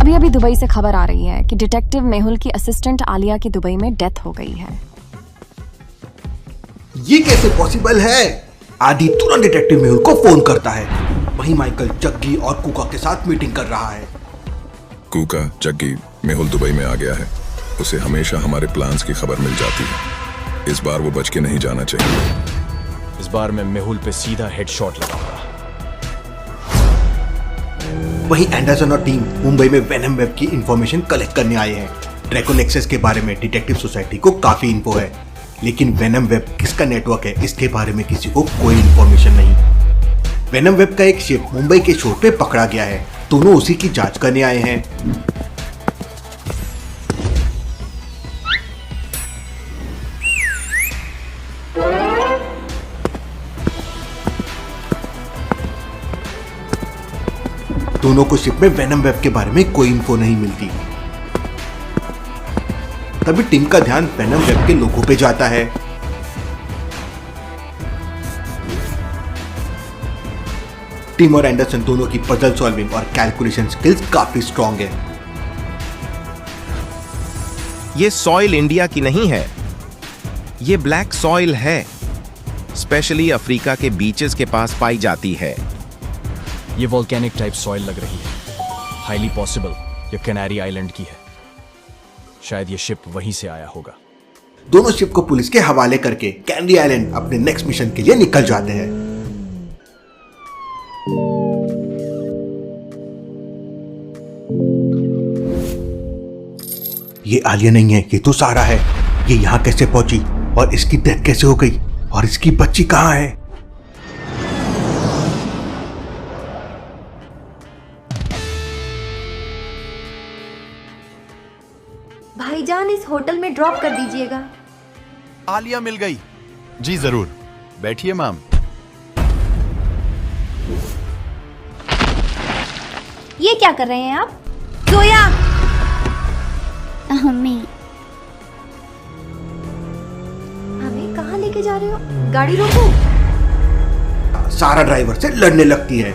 अभी अभी दुबई से खबर आ रही है कि डिटेक्टिव मेहुल की असिस्टेंट आलिया की दुबई में डेथ हो गई है। ये कैसे पॉसिबल है? आदि तुरंत डिटेक्टिव मेहुल को फोन करता है। वहीं माइकल जग्गी और कुका के साथ मीटिंग कर रहा है। कुका, जग्गी, मेहुल दुबई में आ गया है। उसे हमेशा हमारे प्लान्स की खबर मिल जाती है। इस बार वो बच के नहीं जाना चाहिए। इस बार मैं मेहुल पे सीधा हेडशॉट लगाऊंगा। वहीं एंडरसन और टीम मुंबई में वेनम वेब की इंफॉर्मेशन कलेक्ट करने आए हैं। ड्रैको नेक्सस के बारे में डिटेक्टिव सोसाइटी को काफी इन्फो है, लेकिन वेनम वेब किसका नेटवर्क है इसके बारे में किसी को कोई इंफॉर्मेशन नहीं। वेनम वेब का एक शिप मुंबई के शोर पे पकड़ा गया है। दोनों उसी की जांच करने आए हैं। दोनों को शिप में वेनम वेब के बारे में कोई इन्फो नहीं मिलती। तभी टीम का ध्यान वेनम वेब के लोगों पे जाता है। टीम और एंडरसन दोनों की पजल सॉल्विंग और कैलकुलेशन स्किल्स काफी स्ट्रॉन्ग है। ये सॉइल इंडिया की नहीं है, ये ब्लैक सॉइल है। स्पेशली अफ्रीका के बीचेस के पास पाई जाती है। ये वोल्केनिक टाइप सॉइल लग रही है। हाईली पॉसिबल ये कैनारी आइलैंड की है। शायद ये शिप वहीं से आया होगा। दोनों शिप को पुलिस के हवाले करके कैनरी आइलैंड अपने नेक्स्ट मिशन के लिए निकल जाते हैं। ये आलिया नहीं है, ये तो सारा है। ये यहाँ कैसे पहुंची और इसकी डेथ कैसे हो गई और इसकी बच्ची कहाँ है? भाईजान इस होटल में ड्रॉप कर दीजिएगा। आलिया मिल गई। जी जरूर, बैठिए मैम। ये क्या कर रहे हैं आप? जोया! हमें कहाँ लेके जा रहे हो? गाड़ी रोको। सारा ड्राइवर से लड़ने लगती है।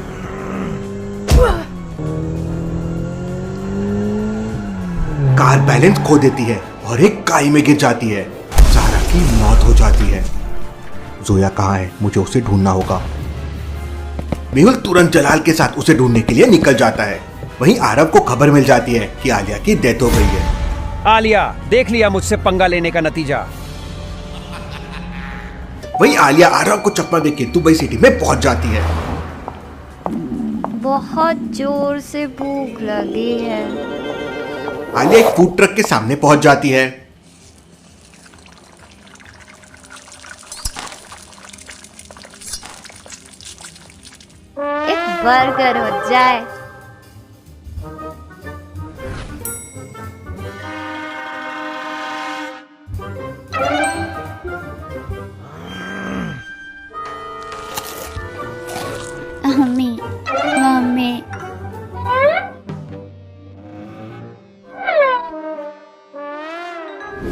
कार बैलेंस खो देती है और एक खाई में गिर जाती है। सारा की मौत हो जाती है। जोया कहाँ है? मुझे उसे ढूंढना होगा। मेहुल तुरंत जलाल के साथ उसे ढूंढने के लिए निकल जाता है। वहीं आरव को खबर मिल जाती है कि आलिया की डेथ हो गई है। आलिया, देख लिया मुझसे पंगा लेने का नतीजा। वहीं आलिया आरव को चकमा देके दुबई सिटी में पहुंच जाती है। बहुत जोर से भूख लगी है। आलिया एक फूड ट्रक के सामने पहुंच जाती है। एक बर्गर हो जाए। Mummy, mummy.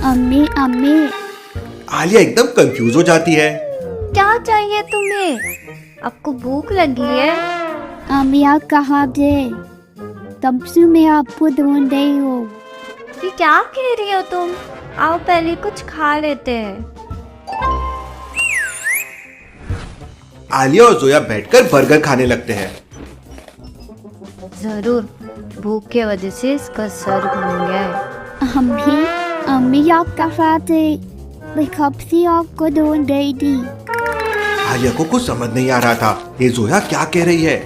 अम्मी, अम्मी। आलिया एकदम कंफ्यूज हो जाती है। क्या चाहिए तुम्हें? आपको भूख लगी है? अम्मी आप कहाँ थे? तब से मैं आपको ढूंढ रही हूँ। ये क्या कह रही हो तुम? आओ पहले कुछ खा लेते हैं। आलिया और जोया बैठकर बर्गर खाने लगते हैं। जरूर, भूख के वजह से इसका सर घूम गया है। अम्मी आप कहाँ थे? मैं कब से आपको ढूंढ रही थी। आलिया को कुछ समझ नहीं आ रहा था ये जोया क्या कह रही है।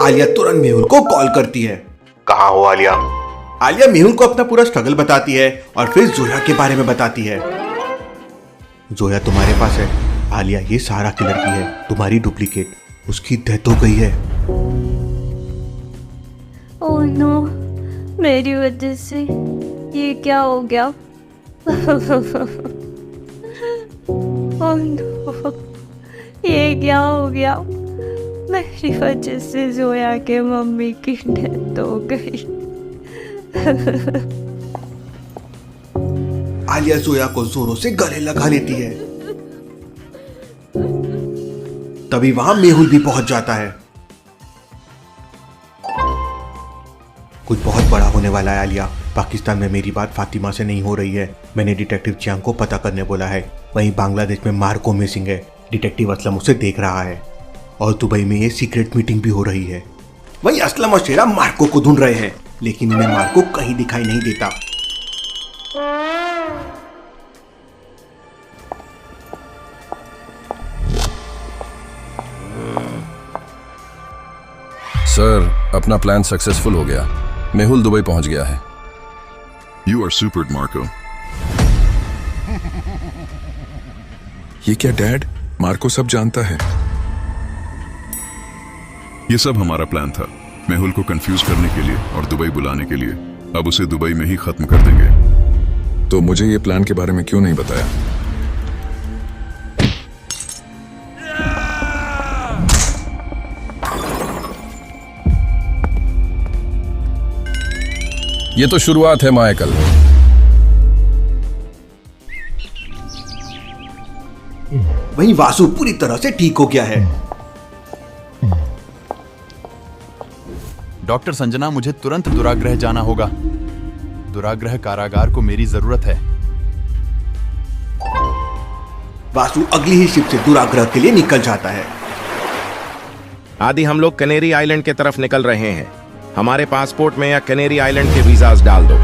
आलिया तुरंत मेहुल को कॉल करती है। कहाँ हो आलिया? आलिया मेहुल को अपना पूरा स्ट्रगल बताती है और फिर जोया के बारे में बताती है। जोया तुम्हारे पास है। आलिया ये सारा की लड़की है, तुम्हारी डुप्लीकेट। उसकी डेथ हो गई है। ओह नो, मेरी वजह से ये क्या हो गया? ओह नो, ये क्या हो गया? मेरी वजह से जोया के मम्मी की डेथ हो गई। आलिया जोया को जोरों से गले लगा लेती है। तभी वहां मेहुल भी पहुंच जाता है। कुछ बहुत बड़ा होने वाला है आलिया। पाकिस्तान में मेरी बात फातिमा से नहीं हो रही है। मैंने डिटेक्टिव चियांग को पता करने बोला है। वहीं बांग्लादेश में मार्को मिसिंग है। डिटेक्टिव असलम उसे देख रहा है और दुबई में ये सीक्रेट मीटिंग भी हो रही है। वहीं असलम और शेरा मार्को को ढूंढ रहे हैं, लेकिन उन्हें मार्को कहीं दिखाई नहीं देता। सर, अपना प्लान सक्सेसफुल हो गया। मेहुल दुबई पहुंच गया है। You are superb, Marco. ये क्या डैड? मार्को सब जानता है। ये सब हमारा प्लान था, मेहुल को कंफ्यूज करने के लिए और दुबई बुलाने के लिए। अब उसे दुबई में ही खत्म कर देंगे। तो मुझे ये प्लान के बारे में क्यों नहीं बताया? ये तो शुरुआत है माइकल। वहीं वासु पूरी तरह से ठीक हो गया है। डॉक्टर संजना, मुझे तुरंत दुराग्रह जाना होगा। दुराग्रह कारागार को मेरी जरूरत है। वासु अगली ही शिप से दुराग्रह के लिए निकल जाता है। आदि हम लोग कनेरी आइलैंड की तरफ निकल रहे हैं। हमारे पासपोर्ट में या कनेरी आइलैंड के वीजास डाल दो।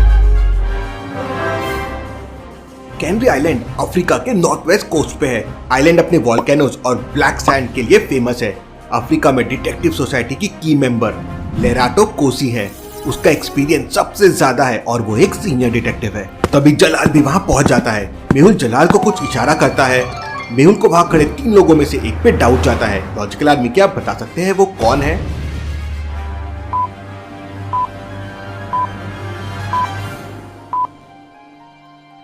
कैनरी आइलैंड अफ्रीका के नॉर्थ वेस्ट कोस्ट पे है। आइलैंड अपने वॉल्केनोज और ब्लैक सैंड के लिए फेमस है। अफ्रीका में डिटेक्टिव सोसाइटी की की मेंबर लेराटो कोसी है। उसका एक्सपीरियंस सबसे ज्यादा है और वो एक सीनियर डिटेक्टिव है। तभी जलाल भी वहां पहुंच जाता है। मेहुल जलाल को कुछ इशारा करता है। मेहुल को वहां खड़े 3 लोगों में से एक पे डाउट जाता है। लॉजिकल आदमी, क्या आप बता सकते हैं वो कौन है?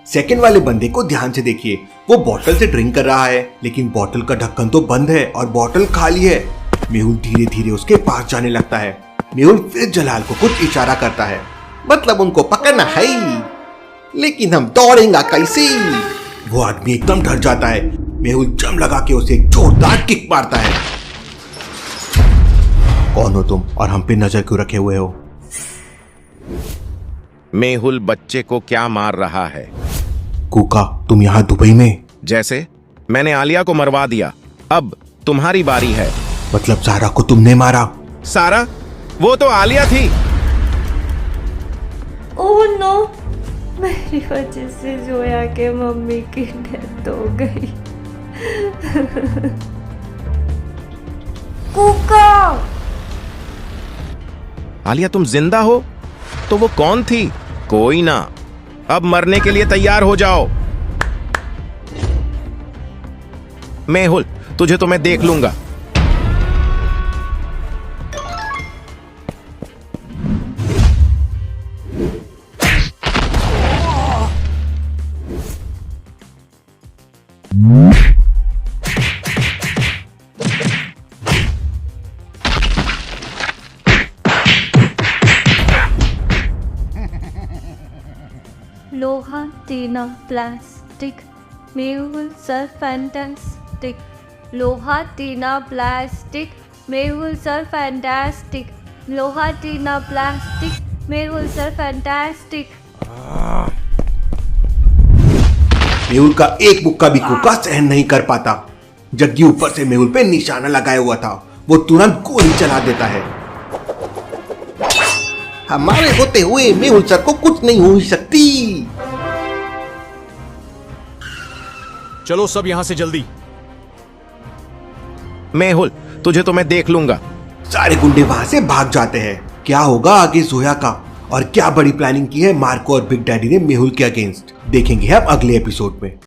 सेकंड वाले बंदे को ध्यान से देखिए। वो बोतल से ड्रिंक कर रहा है, लेकिन बोतल का ढक्कन तो बंद है और बोतल खाली है। मेहुल धीरे धीरे उसके पास जाने लगता है। मेहुल फिर जलाल को कुछ इशारा करता है, मतलब उनको पकड़ना है, लेकिन हम दौड़ेंगे कैसे? वो आदमी एकदम डर जाता है। मेहुल जम लगा के उसे एक जोरदार किक मारता है। कौन हो तुम और हम पे नजर क्यों रखे हुए हो? मेहुल बच्चे को क्या मार रहा है? कूका, तुम यहाँ दुबई में? जैसे मैंने आलिया को मरवा दिया, अब तुम्हारी बारी है। मतलब सारा को तुमने मारा? सारा? वो तो आलिया थी। ओह नो, मेरी वजह से जोया के मम्मी की डेथ हो गई। कुका! आलिया, तुम जिंदा हो? तो वो कौन थी? कोई ना, अब मरने के लिए तैयार हो जाओ। मेहुल, तुझे तो मैं देख लूंगा। लोहा, टीना, प्लास्टिक, मेहुल सर फैंटास्टिक। लोहा, टीना, प्लास्टिक, मेहुल सर फैंटास्टिक। लोहा, टीना, plastic, Mehul sir fantastic. Mehul का एक मुक्का भी कूका सहन नहीं कर पाता। जग्गी ऊपर से मेहुल पे निशाना लगाया हुआ था। वो तुरंत गोली चला देता है। हमारे होते हुए मेहुल सर को कुछ नहीं हो सकती। चलो सब यहां से जल्दी। मेहुल, तुझे तो मैं देख लूंगा। सारे गुंडे वहां से भाग जाते हैं। क्या होगा आगे जोया का, और क्या बड़ी प्लानिंग की है मार्को और बिग डैडी ने मेहुल के अगेंस्ट, देखेंगे हम अगले एपिसोड में।